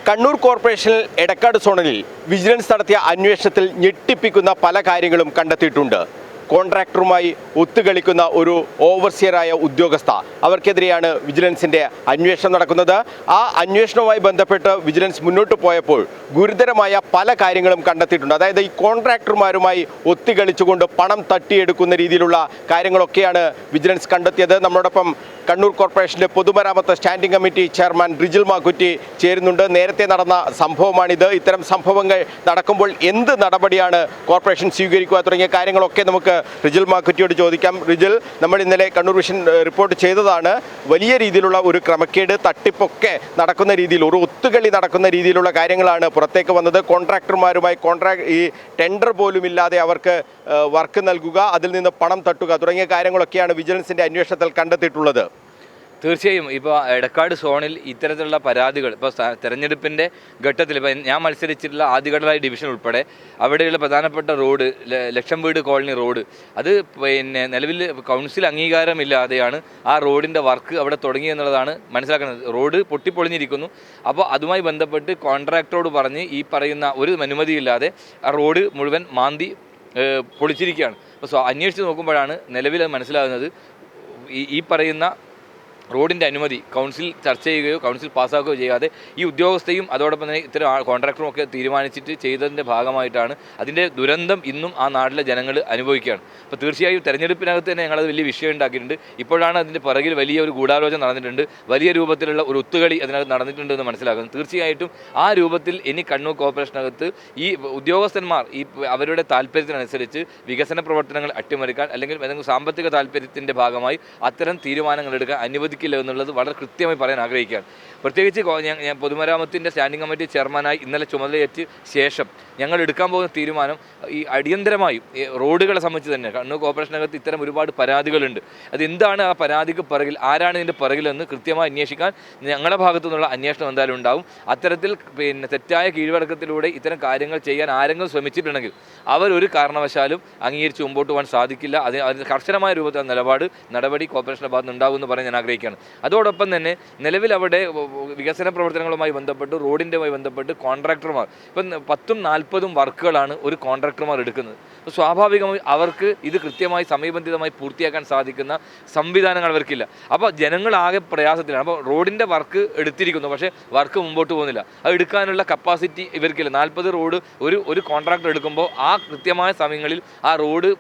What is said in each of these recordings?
കണ്ണൂർ കോർപ്പറേഷനിൽ എടക്കാട് സോണിൽ വിജിലൻസ് നടത്തിയ അന്വേഷണത്തിൽ ഞെട്ടിപ്പിക്കുന്ന പല കാര്യങ്ങളും കണ്ടെത്തിയിട്ടുണ്ട്. കോൺട്രാക്ടറുമായി ഒത്തുകളിക്കുന്ന ഒരു ഓവർസിയറായ ഉദ്യോഗസ്ഥ, അവർക്കെതിരെയാണ് വിജിലൻസിൻ്റെ അന്വേഷണം നടക്കുന്നത്. ആ അന്വേഷണവുമായി ബന്ധപ്പെട്ട് വിജിലൻസ് മുന്നോട്ട് പോയപ്പോൾ ഗുരുതരമായ പല കാര്യങ്ങളും കണ്ടെത്തിയിട്ടുണ്ട്. അതായത് ഈ കോൺട്രാക്ടർമാരുമായി ഒത്തുകളിച്ചുകൊണ്ട് പണം തട്ടിയെടുക്കുന്ന രീതിയിലുള്ള കാര്യങ്ങളൊക്കെയാണ് വിജിലൻസ് കണ്ടെത്തിയത്. നമ്മളോടൊപ്പം കണ്ണൂർ കോർപ്പറേഷൻ്റെ പൊതുമരാമത്ത് standing committee chairman Rijil Makkutty ചേരുന്നുണ്ട്. നേരത്തെ നടന്ന സംഭവമാണിത്. ഇത്തരം സംഭവങ്ങൾ നടക്കുമ്പോൾ എന്ത് നടപടിയാണ് കോർപ്പറേഷൻ സ്വീകരിക്കുക തുടങ്ങിയ കാര്യങ്ങളൊക്കെ നമുക്ക് റിജിൽ മാക്കുറ്റിയോട് ചോദിക്കാം. റിജിൽ, നമ്മൾ ഇന്നലെ കണ്ണൂർ വിഷൻ റിപ്പോർട്ട് ചെയ്തതാണ്. വലിയ രീതിയിലുള്ള ഒരു ക്രമക്കേട്, തട്ടിപ്പൊക്കെ നടക്കുന്ന രീതിയിൽ, ഒരു ഒത്തുകളി നടക്കുന്ന രീതിയിലുള്ള കാര്യങ്ങളാണ് പുറത്തേക്ക് വന്നത്. കോൺട്രാക്ടർമാരുമായി ഈ ടെൻഡർ പോലും ഇല്ലാതെ അവർക്ക് വർക്ക് നൽകുക, അതിൽ നിന്ന് പണം തട്ടുക തുടങ്ങിയ കാര്യങ്ങളൊക്കെയാണ് വിജിലൻസിൻ്റെ അന്വേഷണത്തിൽ കണ്ടെത്തിയിട്ടുള്ളത്. തീർച്ചയായും ഇപ്പോൾ എടക്കാട് സോണിൽ ഇത്തരത്തിലുള്ള പരാതികൾ ഇപ്പോൾ തെരഞ്ഞെടുപ്പിൻ്റെ ഘട്ടത്തിൽ ഇപ്പോൾ ഞാൻ മത്സരിച്ചിട്ടുള്ള ആദ്യഘട്ടമായി ഡിവിഷൻ ഉൾപ്പെടെ അവിടെയുള്ള പ്രധാനപ്പെട്ട റോഡ് ലക്ഷം വീട് കോളനി റോഡ്, അത് നിലവിൽ കൗൺസിൽ അംഗീകാരമില്ലാതെയാണ് ആ റോഡിൻ്റെ വർക്ക് അവിടെ തുടങ്ങിയെന്നുള്ളതാണ് മനസ്സിലാക്കുന്നത്. റോഡ് പൊട്ടിപ്പൊളിഞ്ഞിരിക്കുന്നു. അപ്പോൾ അതുമായി ബന്ധപ്പെട്ട് കോൺട്രാക്ടറോട് പറഞ്ഞ് ഈ പറയുന്ന ഒരു അനുമതിയില്ലാതെ ആ റോഡ് മുഴുവൻ മാന്തി പൊളിച്ചിരിക്കുകയാണ്. അപ്പോൾ അന്വേഷിച്ച് നോക്കുമ്പോഴാണ് നിലവിൽ മനസ്സിലാകുന്നത് ഈ പറയുന്ന റോഡിൻ്റെ അനുമതി കൗൺസിൽ ചർച്ച ചെയ്യുകയോ കൗൺസിൽ പാസ്സാക്കുകയോ ചെയ്യാതെ ഈ ഉദ്യോഗസ്ഥയും അതോടൊപ്പം തന്നെ ഇത്തരം കോൺട്രാക്ടറും ഒക്കെ തീരുമാനിച്ചിട്ട് ചെയ്തതിൻ്റെ ഭാഗമായിട്ടാണ് അതിൻ്റെ ദുരന്തം ഇന്നും ആ നാട്ടിലെ ജനങ്ങൾ അനുഭവിക്കുകയാണ്. അപ്പോൾ തീർച്ചയായും തെരഞ്ഞെടുപ്പിനകത്ത് തന്നെ ഞങ്ങളത് വലിയ വിഷയം ഉണ്ടാക്കിയിട്ടുണ്ട്. ഇപ്പോഴാണ് അതിൻ്റെ പിറകിൽ വലിയ ഒരു ഗൂഢാലോചന നടന്നിട്ടുണ്ട്, വലിയ രൂപത്തിലുള്ള ഒരു ഒത്തുകളി അതിനകത്ത് നടന്നിട്ടുണ്ട് എന്ന് മനസ്സിലാക്കുന്നത്. തീർച്ചയായിട്ടും ആ രൂപത്തിൽ ഇനി കണ്ണൂർ കോർപ്പറേഷനകത്ത് ഈ ഉദ്യോഗസ്ഥന്മാർ ഈ അവരുടെ താല്പര്യത്തിനനുസരിച്ച് വികസന പ്രവർത്തനങ്ങൾ അട്ടിമറിക്കാൻ അല്ലെങ്കിൽ ഏതെങ്കിലും സാമ്പത്തിക താല്പര്യത്തിൻ്റെ ഭാഗമായി അത്തരം തീരുമാനങ്ങൾ എടുക്കാൻ അനുവദിക്കില്ല എന്നുള്ളത് വളരെ കൃത്യമായി പറയാൻ ആഗ്രഹിക്കുകയാണ്. പ്രത്യേകിച്ച് ഞാൻ പൊതുമരാമത്തിൻ്റെ സ്റ്റാൻഡിംഗ് കമ്മിറ്റി ചെയർമാനായി ഇന്നലെ ചുമതലയേറ്റ ശേഷം ഞങ്ങൾ എടുക്കാൻ പോകുന്ന തീരുമാനം ഈ അടിയന്തരമായും റോഡുകളെ സംബന്ധിച്ച് തന്നെ കണ്ണൂർ കോർപ്പറേഷനകത്ത് ഇത്തരം ഒരുപാട് പരാതികളുണ്ട്. അതെന്താണ് ആ പരാതിക്ക് പിറകിൽ, ആരാണ് ഇതിൻ്റെ പിറകിലെന്ന് കൃത്യമായി അന്വേഷിക്കാൻ ഞങ്ങളുടെ ഭാഗത്തു നിന്നുള്ള അന്വേഷണം എന്തായാലും ഉണ്ടാവും. അത്തരത്തിൽ തെറ്റായ കീഴ്വഴക്കത്തിലൂടെ ഇത്തരം കാര്യങ്ങൾ ചെയ്യാൻ ആരെങ്കിലും ശ്രമിച്ചിട്ടുണ്ടെങ്കിൽ അവരൊരു കാരണവശാലും അംഗീകരിച്ച് മുമ്പോട്ട് പോകാൻ സാധിക്കില്ല. അതിന് കർശനമായ രൂപത്തിൽ നടപടി കോർപ്പറേഷൻ്റെ ഭാഗത്ത് ഉണ്ടാകുമെന്ന് പറയാൻ ഞാൻ ആഗ്രഹിക്കുകയാണ്. അതോടൊപ്പം തന്നെ നിലവിൽ അവിടെ വികസന പ്രവർത്തനങ്ങളുമായി ബന്ധപ്പെട്ട് റോഡിൻ്റെമായി ബന്ധപ്പെട്ട് കോൺട്രാക്ടർമാർ ഇപ്പം 10-40 വർക്കുകളാണ് ഒരു കോൺട്രാക്ടർമാർ എടുക്കുന്നത്. അപ്പോൾ സ്വാഭാവികമായി അവർക്ക് ഇത് കൃത്യമായി സമയബന്ധിതമായി പൂർത്തിയാക്കാൻ സാധിക്കുന്ന സംവിധാനങ്ങൾ അവർക്കില്ല. അപ്പോൾ ജനങ്ങളാകെ പ്രയാസത്തിലാണ്. അപ്പോൾ റോഡിൻ്റെ വർക്ക് എടുത്തിരിക്കുന്നു, പക്ഷേ വർക്ക് മുമ്പോട്ട് പോകുന്നില്ല. അത് എടുക്കാനുള്ള കപ്പാസിറ്റി ഇവർക്കില്ല. 40 റോഡ് ഒരു കോൺട്രാക്ടർ എടുക്കുമ്പോൾ ആ കൃത്യമായ സമയങ്ങളിൽ ആ റോഡ്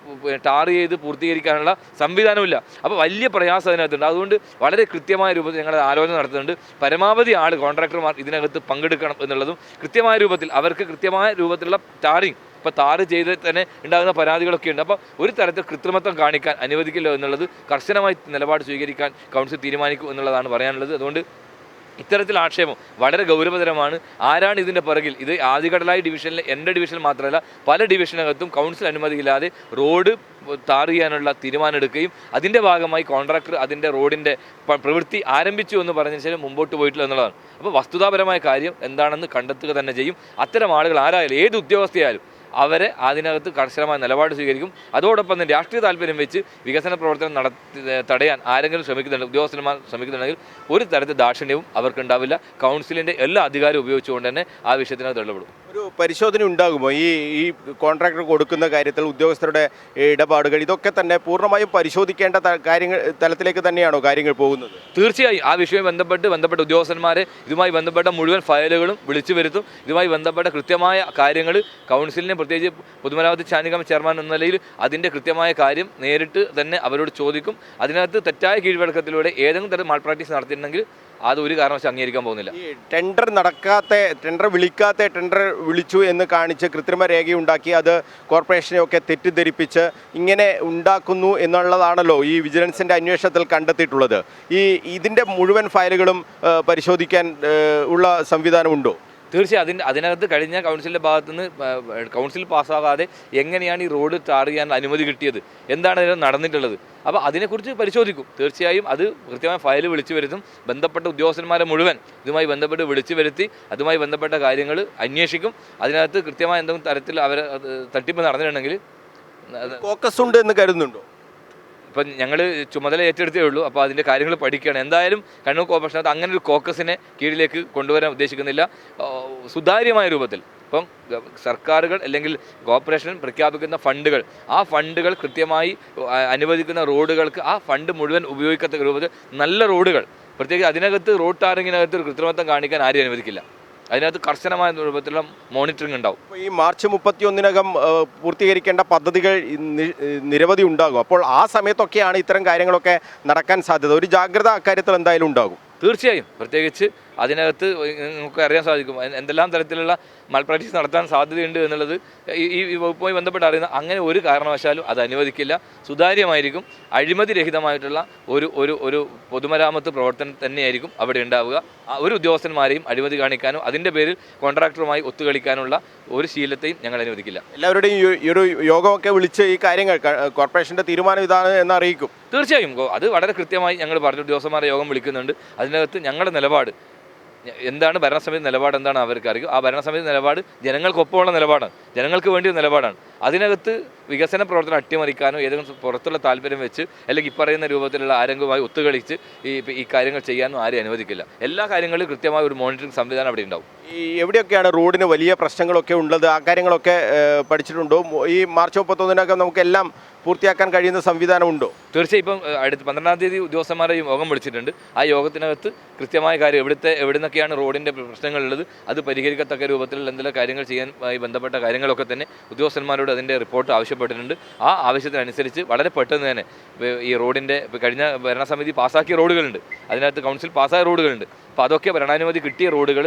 ടാർ ചെയ്ത് പൂർത്തീകരിക്കാനുള്ള സംവിധാനമില്ല. അപ്പോൾ വലിയ പ്രയാസം അതിനകത്തുണ്ട്. അതുകൊണ്ട് വളരെ കൃത്യമായ രൂപത്തിൽ ഞങ്ങൾ ആലോചന നടത്തുന്നുണ്ട്. പരമാവധി കോൺട്രാക്ടർമാർ ഇതിനകത്ത് പങ്കെടുക്കണം എന്നുള്ളതും കൃത്യമായ രൂപത്തിൽ അവർക്ക് കൃത്യമായ രൂപത്തിലുള്ള ടാറിങ്, ഇപ്പോൾ താറ് ചെയ്ത് തന്നെ ഉണ്ടാകുന്ന പരാതികളൊക്കെ ഉണ്ട്. അപ്പോൾ ഒരു തരത്തിൽ കൃത്രിമത്വം കാണിക്കാൻ അനുവദിക്കില്ല എന്നുള്ളത് കർശനമായി നിലപാട് സ്വീകരിക്കാൻ കൗൺസിൽ തീരുമാനിക്കും എന്നുള്ളതാണ് പറയാനുള്ളത്. അതുകൊണ്ട് ഇത്തരത്തിൽ ആക്ഷേപം വളരെ ഗൗരവതരമാണ്. ആരാണ് ഇതിൻ്റെ പിറകിൽ? ഇത് ആദികടലായി ഡിവിഷനിലെ എൻ്റെ ഡിവിഷനിൽ മാത്രമല്ല പല ഡിവിഷനകത്തും കൗൺസിൽ അനുമതിയില്ലാതെ റോഡ് ടാർ ചെയ്യാനുള്ള തീരുമാനം എടുക്കുകയും അതിൻ്റെ ഭാഗമായി കോൺട്രാക്ടർ അതിൻ്റെ റോഡിൻ്റെ പ്രവൃത്തി ആരംഭിച്ചു എന്ന് പറഞ്ഞതിന് ശേഷം മുമ്പോട്ട് പോയിട്ടില്ല എന്നുള്ളതാണ്. അപ്പോൾ വസ്തുതാപരമായ കാര്യം എന്താണെന്ന് കണ്ടെത്തുക തന്നെ ചെയ്യും. അത്തരം ആളുകൾ ആരായാലും, ഏത് ഉദ്യോഗസ്ഥയായാലും അവരെ അതിനകത്ത് കർശനമായ നിലപാട് സ്വീകരിക്കും. അതോടൊപ്പം തന്നെ രാഷ്ട്രീയ താല്പര്യം വെച്ച് വികസന പ്രവർത്തനം തടയാൻ ആരെങ്കിലും ഉദ്യോഗസ്ഥന്മാർ ശ്രമിക്കുന്നുണ്ടെങ്കിൽ ഒരു തരത്തിൽ ദാക്ഷിണ്യവും അവർക്കുണ്ടാവില്ല. കൗൺസിലിൻ്റെ എല്ലാ അധികാരവും ഉപയോഗിച്ചുകൊണ്ട് തന്നെ ആ വിഷയത്തിനകത്ത് ഇടപെടും. ഒരു പരിശോധന ഉണ്ടാകുമോ ഈ കോൺട്രാക്ടർ കൊടുക്കുന്ന കാര്യത്തിൽ ഉദ്യോഗസ്ഥരുടെ ഇടപാടുകൾ ഇതൊക്കെ തന്നെ പൂർണ്ണമായും പരിശോധിക്കേണ്ട തലത്തിലേക്ക് തന്നെയാണോ കാര്യങ്ങൾ പോകുന്നത്? തീർച്ചയായും ആ വിഷയവുമായി ബന്ധപ്പെട്ട ഉദ്യോഗസ്ഥന്മാരെ ഇതുമായി ബന്ധപ്പെട്ട മുഴുവൻ ഫയലുകളും വിളിച്ചു വരുത്തും. ഇതുമായി ബന്ധപ്പെട്ട കൃത്യമായ കാര്യങ്ങൾ കൗൺസിലിനെ, പ്രത്യേകിച്ച് പൊതുമരാമത്ത് സ്റ്റാൻഡിംഗ് കമ്മിറ്റി ചെയർമാൻ എന്ന നിലയിൽ അതിൻ്റെ കൃത്യമായ കാര്യം നേരിട്ട് തന്നെ അവരോട് ചോദിക്കും. അതിനകത്ത് തെറ്റായ കീഴ്വഴക്കത്തിലൂടെ ഏതെങ്കിലും തരം മാൾ പ്രാക്ടീസ് നടത്തിയിട്ടുണ്ടെങ്കിൽ അത് ഒരു കാരണവശാലും അംഗീകരിക്കാൻ പോകുന്നില്ല. ഈ ടെൻഡർ വിളിച്ചു എന്ന് കാണിച്ച് കൃത്രിമ രേഖയുണ്ടാക്കി അത് കോർപ്പറേഷനെയൊക്കെ തെറ്റിദ്ധരിപ്പിച്ച് ഇങ്ങനെ ഉണ്ടാക്കുന്നു എന്നുള്ളതാണല്ലോ ഈ വിജിലൻസിൻ്റെ അന്വേഷണത്തിൽ കണ്ടെത്തിയിട്ടുള്ളത്. ഇതിൻ്റെ മുഴുവൻ ഫയലുകളും പരിശോധിക്കാൻ ഉള്ള സംവിധാനമുണ്ടോ? തീർച്ചയായും അതിനകത്ത് കഴിഞ്ഞ കൗൺസിലിൻ്റെ ഭാഗത്തുനിന്ന് കൗൺസിൽ പാസ്സാകാതെ എങ്ങനെയാണ് ഈ റോഡ് ടാർ ചെയ്യാൻ അനുമതി കിട്ടിയത്, എന്താണ് അതിന് നടന്നിട്ടുള്ളത്, അപ്പോൾ അതിനെക്കുറിച്ച് പരിശോധിക്കും. തീർച്ചയായും അത് കൃത്യമായ ഫയൽ വിളിച്ചു വരുത്തും. ബന്ധപ്പെട്ട ഉദ്യോഗസ്ഥന്മാരെ മുഴുവൻ ഇതുമായി ബന്ധപ്പെട്ട് വിളിച്ചു വരുത്തി അതുമായി ബന്ധപ്പെട്ട കാര്യങ്ങൾ അന്വേഷിക്കും. അതിനകത്ത് കൃത്യമായ എന്തെങ്കിലും തരത്തിൽ അവർ തട്ടിപ്പ് നടന്നിട്ടുണ്ടെങ്കിൽ ഫോക്കസ് ഉണ്ട് എന്ന് കരുതുന്നുണ്ടോ? ഇപ്പം ഞങ്ങൾ ചുമതല ഏറ്റെടുത്തേ ഉള്ളൂ. അപ്പോൾ അതിൻ്റെ കാര്യങ്ങൾ പഠിക്കുകയാണ്. എന്തായാലും കണ്ണൂർ കോർപ്പറേഷനകത്ത് അങ്ങനെ ഒരു കോക്കസിനെ കീഴിലേക്ക് കൊണ്ടുവരാൻ ഉദ്ദേശിക്കുന്നില്ല. സുതാര്യമായ രൂപത്തിൽ ഇപ്പം സർക്കാരുകൾ അല്ലെങ്കിൽ കോർപ്പറേഷൻ പ്രഖ്യാപിക്കുന്ന ഫണ്ടുകൾ, ആ ഫണ്ടുകൾ കൃത്യമായി അനുവദിക്കുന്ന റോഡുകൾക്ക് ആ ഫണ്ട് മുഴുവൻ ഉപയോഗിക്കത്തക്ക രൂപത്തിൽ നല്ല റോഡുകൾ, പ്രത്യേകിച്ച് അതിനകത്ത് റോഡ് ടാറിങ്ങിനകത്ത് ഒരു കൃത്രിമത്വം കാണിക്കാൻ ആരും അനുവദിക്കില്ല. അതിനകത്ത് കർശനമായ രൂപത്തിലുള്ള മോണിറ്ററിംഗ് ഉണ്ടാവും. ഈ മാർച്ച് 31-നകം പൂർത്തീകരിക്കേണ്ട പദ്ധതികൾ നിരവധി ഉണ്ടാകും. അപ്പോൾ ആ സമയത്തൊക്കെയാണ് ഇത്തരം കാര്യങ്ങളൊക്കെ നടക്കാൻ സാധ്യത. ഒരു ജാഗ്രത അക്കാര്യത്തിൽ എന്തായാലും ഉണ്ടാകും. തീർച്ചയായും, പ്രത്യേകിച്ച് അതിനകത്ത് നമുക്ക് അറിയാൻ സാധിക്കും എന്തെല്ലാം തരത്തിലുള്ള മൽപ്രാക്ടീസ് നടത്താൻ സാധ്യതയുണ്ട് എന്നുള്ളത് ഈ വകുപ്പുമായി ബന്ധപ്പെട്ട് അറിയുന്ന. അങ്ങനെ ഒരു കാരണവശാലും അത് അനുവദിക്കില്ല. സുതാര്യമായിരിക്കും, അഴിമതി രഹിതമായിട്ടുള്ള ഒരു ഒരു ഒരു പൊതുമരാമത്ത് പ്രവർത്തനം തന്നെയായിരിക്കും അവിടെ ഉണ്ടാവുക. ഒരു ഉദ്യോഗസ്ഥന്മാരെയും അഴിമതി കാണിക്കാനോ അതിൻ്റെ പേരിൽ കോൺട്രാക്ടറുമായി ഒത്തുകളിക്കാനുള്ള ഒരു ശീലത്തെയും ഞങ്ങൾ അനുവദിക്കില്ല. എല്ലാവരുടെയും ഈ ഒരു യോഗമൊക്കെ വിളിച്ച് ഈ കാര്യങ്ങൾ കോർപ്പറേഷൻ്റെ തീരുമാനം ഇതാണ് എന്ന് അറിയിക്കും. തീർച്ചയായും അത് വളരെ കൃത്യമായി ഞങ്ങൾ പറഞ്ഞു. ഉദ്യോഗസ്ഥന്മാരെ യോഗം വിളിക്കുന്നുണ്ട്. അതിനകത്ത് ഞങ്ങളുടെ നിലപാട് എന്താണ്, ഭരണസമിതി നിലപാട് എന്താണ് അവർക്ക് അറിയും. ആ ഭരണസമിതി നിലപാട് ജനങ്ങൾക്കൊപ്പമുള്ള നിലപാടാണ്, ജനങ്ങൾക്ക് വേണ്ടിയ നിലപാടാണ്. അതിനകത്ത് വികസന പ്രവർത്തനം അട്ടിമറിക്കാനോ ഏതെങ്കിലും പുറത്തുള്ള താല്പര്യം വെച്ച് അല്ലെങ്കിൽ പറയുന്ന രൂപത്തിലുള്ള ആരംഗമായി ഒത്തുകളിച്ച് ഈ കാര്യങ്ങൾ ചെയ്യാനോ ആരും അനുവദിക്കില്ല. എല്ലാ കാര്യങ്ങളിലും കൃത്യമായ ഒരു മോണിറ്ററിംഗ് സംവിധാനം അവിടെ ഉണ്ടാവും. ഈ എവിടെയൊക്കെയാണ് റോഡിന് വലിയ പ്രശ്നങ്ങളൊക്കെ ഉള്ളത്, ആ കാര്യങ്ങളൊക്കെ പഠിച്ചിട്ടുണ്ടോ? ഈ മാർച്ച് 31-നകം നമുക്കെല്ലാം പൂർത്തിയാക്കാൻ കഴിയുന്ന സംവിധാനമുണ്ടോ? തീർച്ചയായും ഇപ്പം അടുത്ത 12-ാം തീയതി ഉദ്യോഗസ്ഥന്മാരെ യോഗം വിളിച്ചിട്ടുണ്ട്. ആ യോഗത്തിനകത്ത് കൃത്യമായ കാര്യം എവിടുന്നൊക്കെയാണ് റോഡിൻ്റെ പ്രശ്നങ്ങളുള്ളത്, അത് പരിഹരിക്കത്തക്ക രൂപത്തിലുള്ള എന്തെല്ലാം കാര്യങ്ങൾ ചെയ്യാനുമായി ബന്ധപ്പെട്ട കാര്യങ്ങളൊക്കെ തന്നെ ഉദ്യോഗസ്ഥന്മാരോട് അതിൻ്റെ റിപ്പോർട്ട് ആവശ്യപ്പെട്ടിട്ടുണ്ട്. ആ ആവശ്യത്തിനനുസരിച്ച് വളരെ പെട്ടെന്ന് തന്നെ ഈ റോഡിൻ്റെ കഴിഞ്ഞ ഭരണസമിതി പാസ്സാക്കിയ റോഡുകളുണ്ട്, അതിനകത്ത് കൗൺസിൽ പാസ്സായ റോഡുകളുണ്ട്. അപ്പോൾ അതൊക്കെ ഭരണാനുമതി കിട്ടിയ റോഡുകൾ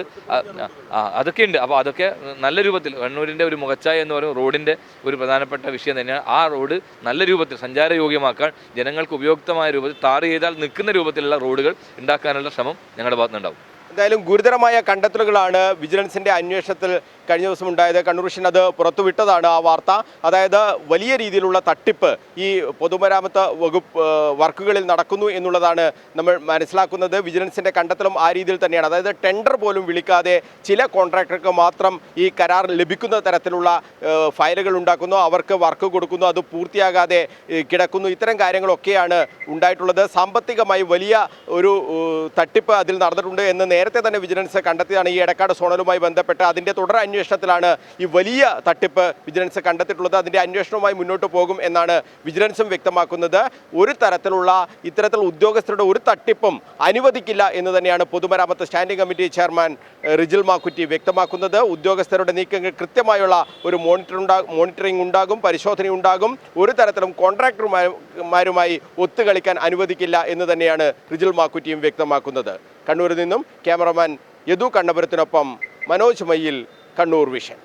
അതൊക്കെ ഉണ്ട്. അപ്പോൾ അതൊക്കെ നല്ല രൂപത്തിൽ കണ്ണൂരിൻ്റെ ഒരു മുഖച്ഛായ എന്ന് പറയുന്ന റോഡിൻ്റെ ഒരു പ്രധാനപ്പെട്ട വിഷയം തന്നെയാണ്. ആ റോഡ് നല്ല രൂപത്തിൽ സഞ്ചാരയോഗ്യമാക്കാൻ, ജനങ്ങൾക്ക് ഉപയുക്തമായ രൂപത്തിൽ ടാർ ചെയ്താൽ നിൽക്കുന്ന രൂപത്തിലുള്ള റോഡുകൾ ഉണ്ടാക്കാനുള്ള ശ്രമം ഞങ്ങളുടെ ഭാഗത്തുനിന്നുണ്ടാവും. എന്തായാലും ഗുരുതരമായ കണ്ടെത്തലുകളാണ് വിജിലൻസിൻ്റെ അന്വേഷണത്തിൽ കഴിഞ്ഞ ദിവസം ഉണ്ടായത്. കണ്ണൂർ വിഷൻ അത് പുറത്തുവിട്ടതാണ് ആ വാർത്ത. അതായത് വലിയ രീതിയിലുള്ള തട്ടിപ്പ് ഈ പൊതുമരാമത്ത് വകുപ്പ് വർക്കുകളിൽ നടക്കുന്നു എന്നുള്ളതാണ് നമ്മൾ മനസ്സിലാക്കുന്നത്. വിജിലൻസിൻ്റെ കണ്ടെത്തലും ആ രീതിയിൽ തന്നെയാണ്. അതായത് ടെൻഡർ പോലും വിളിക്കാതെ ചില കോൺട്രാക്ടർക്ക് മാത്രം ഈ കരാർ ലഭിക്കുന്ന തരത്തിലുള്ള ഫയലുകൾ ഉണ്ടാക്കുന്നു, അവർക്ക് വർക്ക് കൊടുക്കുന്നു, അത് പൂർത്തിയാകാതെ കിടക്കുന്നു. ഇത്തരം കാര്യങ്ങളൊക്കെയാണ് ഉണ്ടായിട്ടുള്ളത്. സാമ്പത്തികമായി വലിയ ഒരു തട്ടിപ്പ് അതിൽ നടന്നിട്ടുണ്ട് എന്ന് നേരത്തെ തന്നെ വിജിലൻസ് കണ്ടെത്തിയതാണ്. ഈ എടക്കാട് സോണലുമായി ബന്ധപ്പെട്ട് അതിൻ്റെ തുടർ അന്വേഷണത്തിലാണ് ഈ വലിയ തട്ടിപ്പ് വിജിലൻസ് കണ്ടെത്തിയിട്ടുള്ളത്. അതിൻ്റെ അന്വേഷണവുമായി മുന്നോട്ട് പോകും എന്നാണ് വിജിലൻസും വ്യക്തമാക്കുന്നത്. ഒരു തരത്തിലുള്ള ഇത്തരത്തിൽ ഉദ്യോഗസ്ഥരുടെ ഒരു തട്ടിപ്പും അനുവദിക്കില്ല എന്ന് തന്നെയാണ് പൊതുമരാമത്ത് standing committee chairman Rijil Makkutty വ്യക്തമാക്കുന്നത്. ഉദ്യോഗസ്ഥരുടെ നീക്കങ്ങൾ കൃത്യമായുള്ള ഒരു മോണിറ്ററിംഗ് ഉണ്ടാകും, പരിശോധന ഉണ്ടാകും. ഒരു തരത്തിലും കോൺട്രാക്ടർമാരുമായി ഒത്തുകളിക്കാൻ അനുവദിക്കില്ല എന്ന് തന്നെയാണ് റിജിൽ മാക്കുറ്റിയും വ്യക്തമാക്കുന്നത്. കണ്ണൂരിൽ നിന്നും ക്യാമറമാൻ യദു കണ്ണപുരത്തിനൊപ്പം മനോജ് മയ്യിൽ, കണ്ണൂർ വിഷൻ.